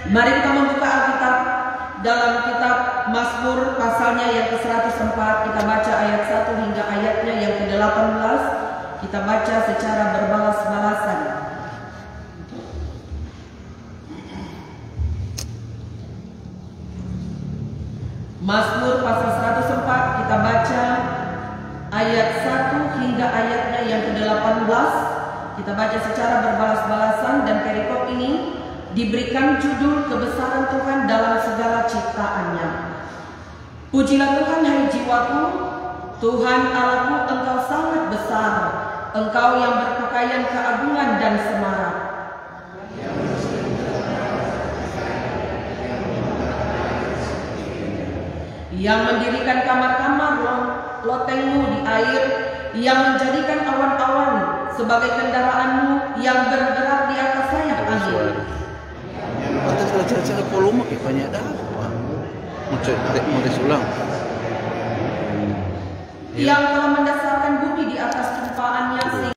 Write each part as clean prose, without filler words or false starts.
Mari kita membuka Alkitab dalam kitab Mazmur pasalnya yang ke-104. Kita baca ayat 1 hingga ayatnya yang ke-18. Kita baca secara berbalas-balasan. Mazmur pasal 104, kita baca ayat 1 hingga ayatnya yang ke-18. Kita baca secara berbalas-balasan, dan perikop ini diberikan judul kebesaran Tuhan dalam segala ciptaannya. Pujilah Tuhan, hai jiwaku, Tuhan Allahku, Engkau sangat besar, Engkau yang berpakaian keagungan dan semarak. Yang mendirikan kamar-kamar lotengmu di air, yang menjadikan awan-awan sebagai kendaraanmu, yang bergerak di atas sayap angin. Atas saja volume banyak dah. Mau ulang. Yang telah mendasarkan bumi di atas tempaannya, sehingga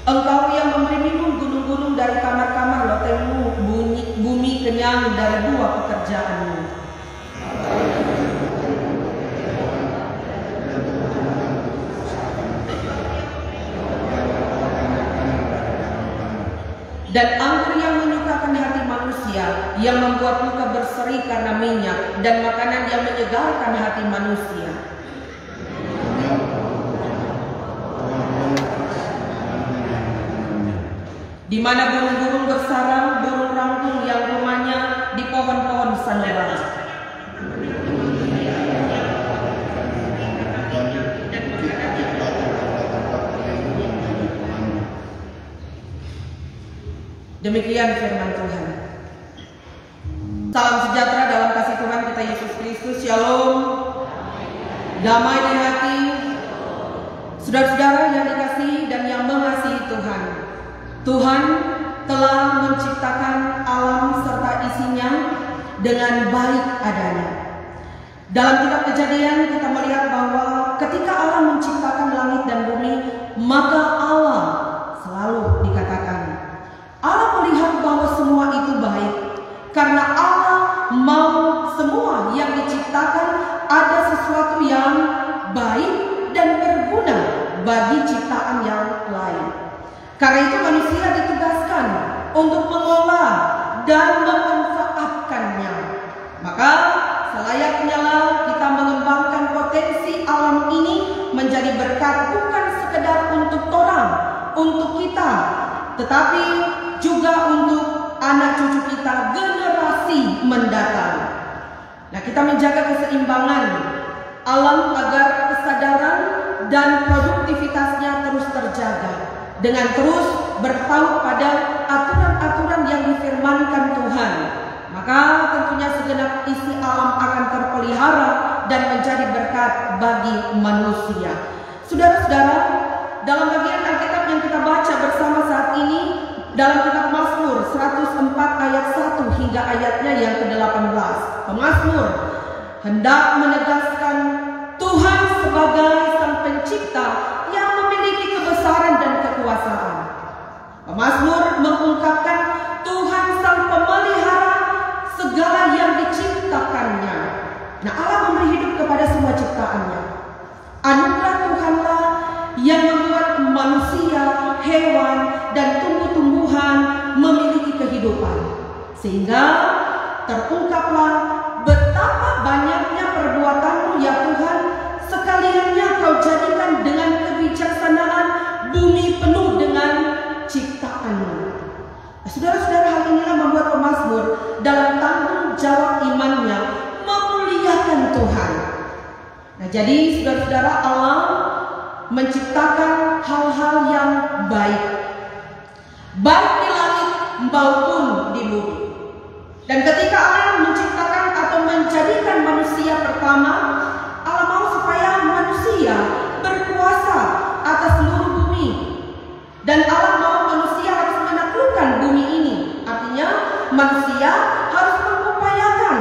Engkau yang memberi minum gunung-gunung dari kamar-kamar lotengmu, bumi kenyang dari buah pekerjaanmu. Dan anggur yang menyukakan hati manusia, yang membuat muka berseri karena minyak, dan makanan yang menyegarkan hati manusia. Di mana burung-burung bersarang, burung rangkung yang rumahnya di pohon-pohon sanubari. Demikian firman Tuhan. Salam sejahtera dalam kasih Tuhan kita Yesus Kristus. Shalom. Damai di hati. Saudara-saudara yang dikasihi dan yang mengasihi Tuhan, Tuhan telah menciptakan alam serta isinya dengan baik adanya. Dalam kitab Kejadian kita melihat bahwa ketika Allah menciptakan langit dan bumi, maka Allah selalu dikatakan, Allah melihat bahwa semua itu baik, karena Allah mau semua yang diciptakan ada sesuatu yang baik dan berguna bagi ciptaan yang lain. Karena itu manusia ditugaskan untuk mengolah dan memanfaatkannya. Maka selayaknya kita mengembangkan potensi alam ini menjadi berkat, bukan sekedar untuk orang, untuk kita, tetapi juga untuk anak cucu kita, generasi mendatang. Nah, kita menjaga keseimbangan alam agar kesadaran dan produktivitasnya terus terjaga, dengan terus berpaut pada aturan-aturan yang difirmankan Tuhan. Maka tentunya segenap isi alam akan terpelihara dan menjadi berkat bagi manusia. Saudara-saudara, dalam bagian Alkitab yang kita baca bersama saat ini, dalam kitab Mazmur 104 ayat 1 hingga ayatnya yang ke-18, pemazmur hendak menegaskan Tuhan sebagai Sang Pencipta yang memiliki kebesaran dan kekuasaan. Pemazmur mengungkapkan Tuhan Sang Pemelihara segala yang diciptakannya. Nah, Allah memberi hidup kepada semua ciptaannya. Anugerah Tuhanlah yang membuat manusia, hewan, dan tumbuh-tumbuhan memiliki kehidupan, sehingga terungkaplah betapa banyaknya perbuatanmu ya Tuhan, sekaliannya kau jadikan dengan kebijaksanaan bumi penuh dengan ciptaanmu. Saudara-saudara, hal inilah membuat pemazmur dalam jadi saudara-saudara, Allah menciptakan hal-hal yang baik di langit maupun di bumi. Dan ketika Allah menciptakan atau menjadikan manusia pertama, Allah mau supaya manusia berkuasa atas seluruh bumi. Dan Allah mau manusia harus menaklukkan bumi ini. Artinya manusia harus mengupayakan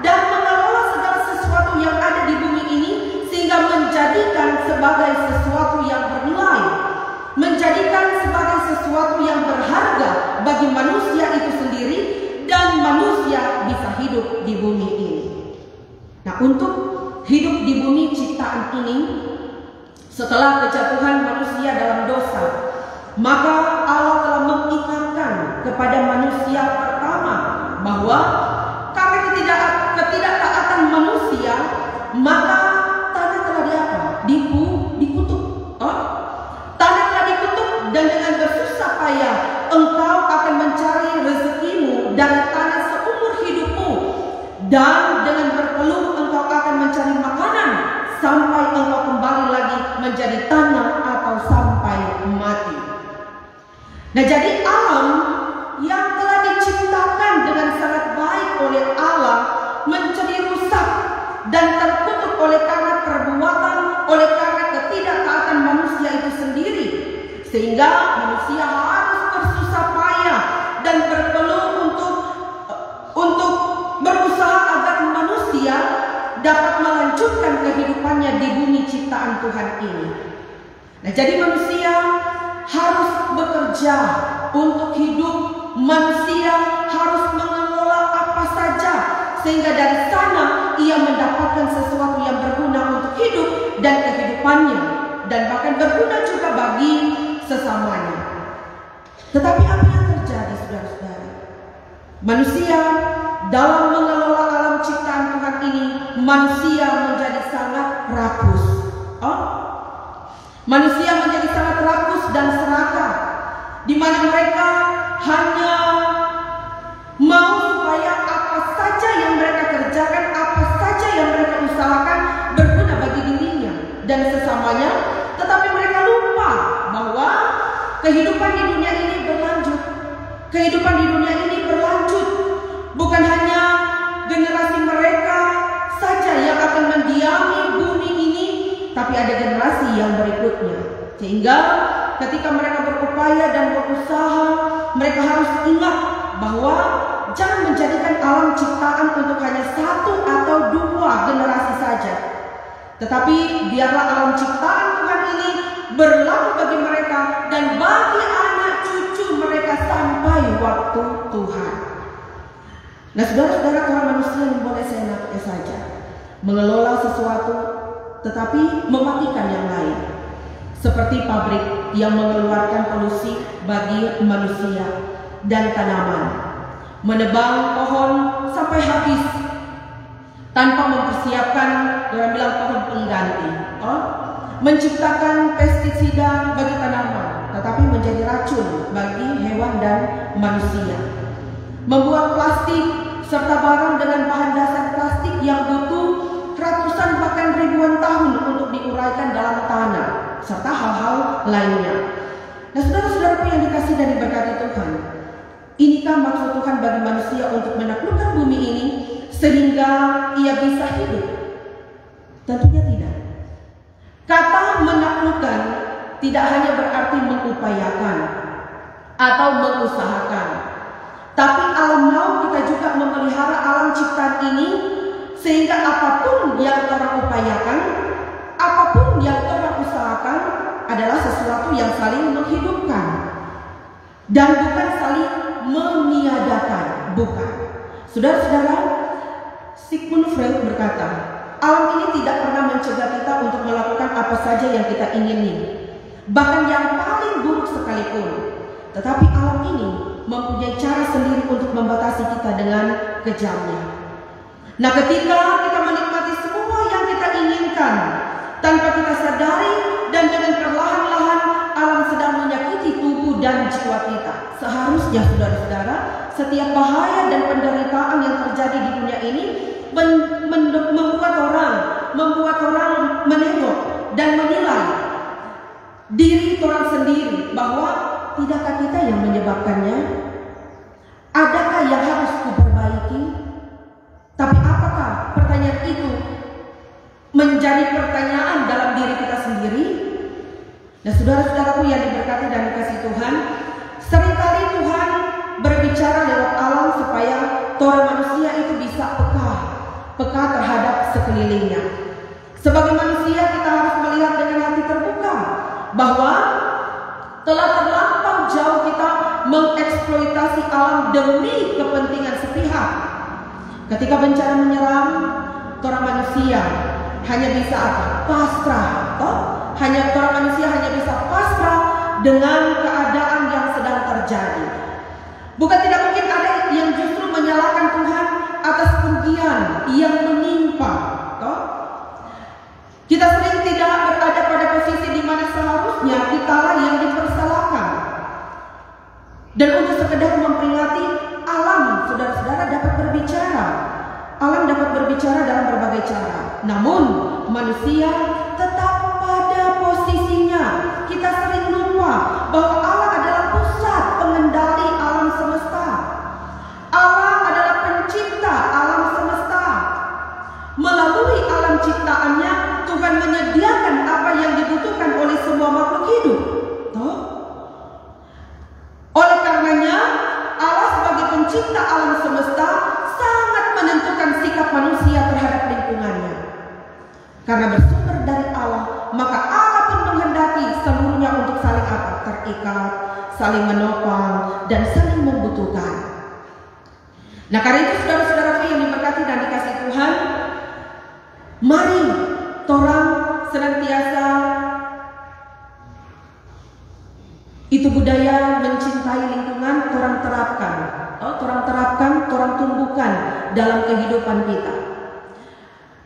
dan mengelola segala sesuatu yang ada di bumi ini, sehingga menjadikan sebagai sesuatu yang bernilai, menjadikan sebagai sesuatu yang berharga bagi manusia itu sendiri, dan manusia bisa hidup di bumi ini. Nah, untuk hidup di bumi ciptaan ini, setelah kejatuhan manusia dalam dosa, maka Allah telah mengingatkan kepada manusia pertama bahwa karena ketidaktaatan manusia, maka tanah telah dikutuk. Tanah telah dikutuk, dan dengan bersusah payah engkau akan mencari rezekimu dari tanah seumur hidupmu, dan dengan berpeluh engkau akan mencari makanan sampai engkau kembali lagi menjadi tanah atau sampai mati. Nah, jadi alam yang telah diciptakan dengan sangat baik oleh Allah menjadi rusak dan terkutuk oleh karena perbuatan, oleh karena ketidaktaatan manusia itu sendiri, sehingga manusia harus bersusah payah dan berpeluh untuk berusaha agar manusia dapat melanjutkan kehidupannya di bumi ciptaan Tuhan ini. Nah, jadi manusia harus bekerja untuk hidup, manusia harus mengelola apa saja, sehingga dari sana ia mendapatkan sesuatu yang berguna untuk hidup dan kehidupannya, dan bahkan berguna juga bagi sesamanya. Tetapi apa yang terjadi, saudara-saudara? Manusia dalam mengelola alam ciptaan Tuhan ini, manusia menjadi sangat rakus. Manusia menjadi sangat rakus dan serakah, di mana mereka hanya mau supaya apa saja yang mereka kerjakan, apa saja yang mereka usahakan berguna bagi dirinya dan sesamanya, tetapi mereka lupa bahwa kehidupan di dunia ini berlanjut. Kehidupan di dunia ini berlanjut. Bukan hanya generasi mereka saja yang akan mendiami bumi ini, tapi ada generasi yang berikutnya. Sehingga ketika mereka berupaya dan berusaha, mereka harus ingat bahwa jangan menjadikan alam ciptaan untuk hanya satu atau dua generasi saja, tetapi biarlah alam ciptaan Tuhan ini berlaku bagi mereka dan bagi anak cucu mereka sampai waktu Tuhan. Nah, saudara-saudara, kalau manusia yang boleh seenaknya saja mengelola sesuatu tetapi mematikan yang lain, seperti pabrik yang mengeluarkan polusi bagi manusia dan tanaman, menebang pohon sampai habis tanpa mempersiapkan, orang bilang pohon pengganti, menciptakan pestisida bagi tanaman tetapi menjadi racun bagi hewan dan manusia, membuat plastik serta barang dengan bahan dasar plastik yang butuh ratusan bahkan ribuan tahun untuk diuraikan dalam tanah, serta hal-hal lainnya. Nah, saudara-saudaraku yang dikasihi dan diberkati Tuhan, inikah maksud Tuhan bagi manusia untuk menaklukkan bumi ini sehingga ia bisa hidup? Tentunya tidak. Kata menaklukkan tidak hanya berarti mengupayakan atau mengusahakan, tapi Allah mau kita juga memelihara alam ciptaan ini, sehingga apapun yang orang upayakan, apapun yang orang usahakan adalah sesuatu yang saling menghidupkan dan bukan saling meniadakan, bukan. Saudara-saudara, Sigmund Freud berkata, alam ini tidak pernah mencegah kita untuk melakukan apa saja yang kita ingini, bahkan yang paling buruk sekalipun. Tetapi alam ini mempunyai cara sendiri untuk membatasi kita dengan kejamnya. Nah, ketika kita menikmati semua yang kita inginkan tanpa kita sadari, dan dengan perlahan-lahan alam sedang menyakiti tubuh dan jiwa kita. Seharusnya, saudara-saudara, setiap bahaya dan penderitaan yang terjadi di dunia ini membuat orang membuat orang menengok dan menilai diri orang sendiri bahwa tidakkah kita yang menyebabkannya? Adakah yang harus kuperbaiki? Tapi apakah pertanyaan itu menjadi pertanyaan dalam diri kita sendiri? Nah, saudara-saudaraku yang diberkati dan dikasihi Tuhan, seringkali Tuhan berbicara lewat alam supaya orang manusia itu bisa peka terhadap sekelilingnya. Sebagai manusia kita harus melihat dengan hati terbuka bahwa telah terlampau jauh kita mengeksploitasi alam demi kepentingan sepihak. Ketika bencana menyerang, orang manusia hanya bisa pasrah, orang manusia hanya bisa pasrah dengan keadaan yang sedang terjadi. Bukan tidak mungkin ada yang justru menyalahkan Tuhan atas kerugian yang menimpa. Kita sering tidak berada pada posisi di mana seharusnya kitalah yang dipersalahkan. Dan untuk sekedar memperingati, alam, saudara-saudara, dapat berbicara. Alam dapat berbicara dalam berbagai cara. Namun manusia tetap pada posisinya. Kita sering lupa bahwa Allah adalah pusat pengendali alam semesta. Allah adalah pencipta alam semesta. Melalui alam ciptaannya, Tuhan menyediakan apa yang dibutuhkan oleh semua makhluk hidup. Oleh karenanya, Allah sebagai pencipta alam semesta sangat menentukan sikap manusia terhadap lingkungannya. Karena bersumber dari Allah, maka Allah pun menghendaki seluruhnya untuk saling terikat, saling menopang, dan saling membutuhkan. Nah, karena itu saudara-saudaraku yang diberkati dan dikasihi Tuhan, mari torang senantiasa itu budaya mencintai lingkungan, torang terapkan, torang tumbuhkan dalam kehidupan kita.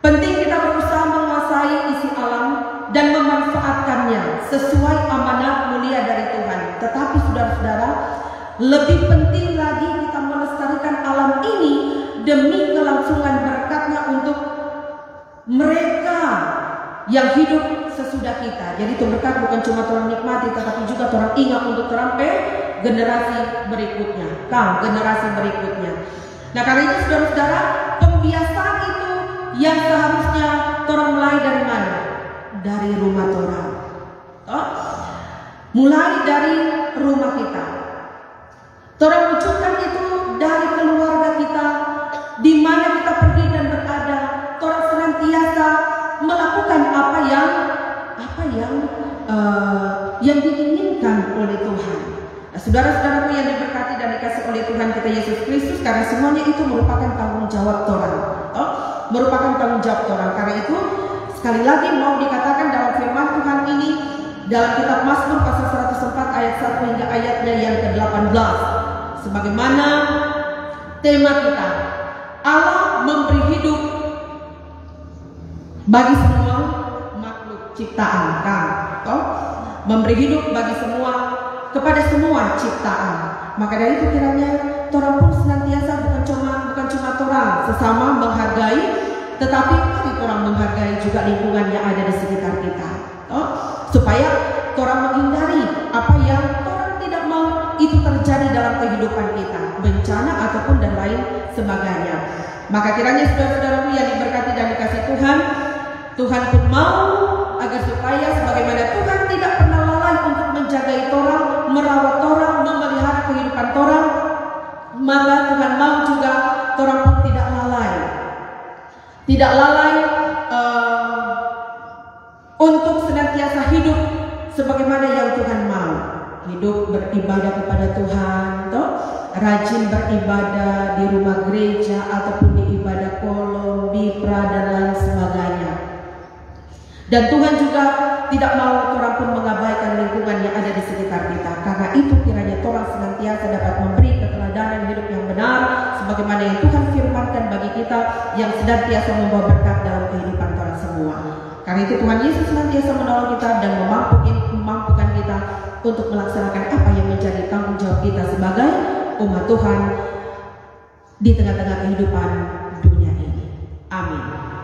Penting kita berusaha menguasai isi alam dan memanfaatkannya sesuai amanat mulia dari Tuhan. Tetapi saudara-saudara, lebih penting lagi kita melestarikan alam ini demi kelangsungan berkatnya untuk mereka yang hidup sesudah kita. Jadi itu berkat bukan cuma orang nikmati, tetapi juga orang ingat untuk terampai generasi berikutnya, generasi berikutnya. Nah, karena itu saudara-saudara, pembiasaan itu yang seharusnya orang mulai dari mana? Dari rumah orang. Mulai dari rumah kita. Orang wujudkan itu dari keluarga kita, di mana kita pergi dan berada. Orang senantiasa melakukan apa yang diinginkan oleh Tuhan. Nah, saudara-saudaraku yang diberkati dan dikasih oleh Tuhan kita Yesus Kristus, karena semuanya itu merupakan tanggung jawab Tuhan. Merupakan tanggung jawab Tuhan. Karena itu sekali lagi mau dikatakan dalam firman Tuhan ini dalam kitab Mazmur pasal 104 ayat 1 hingga ayatnya yang ke-18. Sebagaimana tema kita, Allah memberi hidup bagi semua makhluk ciptaan, memberi hidup bagi kepada semua ciptaan. Maka dari itu kiranya orang pun senantiasa bukan cuma orang sesama menghargai, tetapi mari orang menghargai juga lingkungan yang ada di sekitar kita, supaya orang menghindari apa yang orang tidak mau itu terjadi dalam kehidupan kita, bencana ataupun dan lain sebagainya. Maka kiranya saudara-saudaraku yang diberkati dan dikasih Tuhan, Tuhan pun mau agar supaya sebagaimana Tuhan tidak pernah lalai untuk menjagai orang, merawat orang, memelihara kehidupan orang, maka Tuhan mau juga orang pun tidak lalai untuk senantiasa hidup sebagaimana yang Tuhan mau. Hidup beribadah kepada Tuhan, rajin beribadah di rumah gereja ataupun di ibadah kolom, bipra dan lain sebagainya. Dan Tuhan juga tidak mau orang pun mengabaikan lingkungan yang ada di sekitar kita. Karena itu kiranya orang senantiasa dapat memberi keteladanan hidup yang benar, sebagaimana yang Tuhan firmankan bagi kita yang senantiasa membawa berkat dalam kehidupan orang semua. Karena itu Tuhan Yesus senantiasa menolong kita dan memampukan kita untuk melaksanakan apa yang menjadi tanggung jawab kita sebagai umat Tuhan di tengah-tengah kehidupan dunia ini. Amin.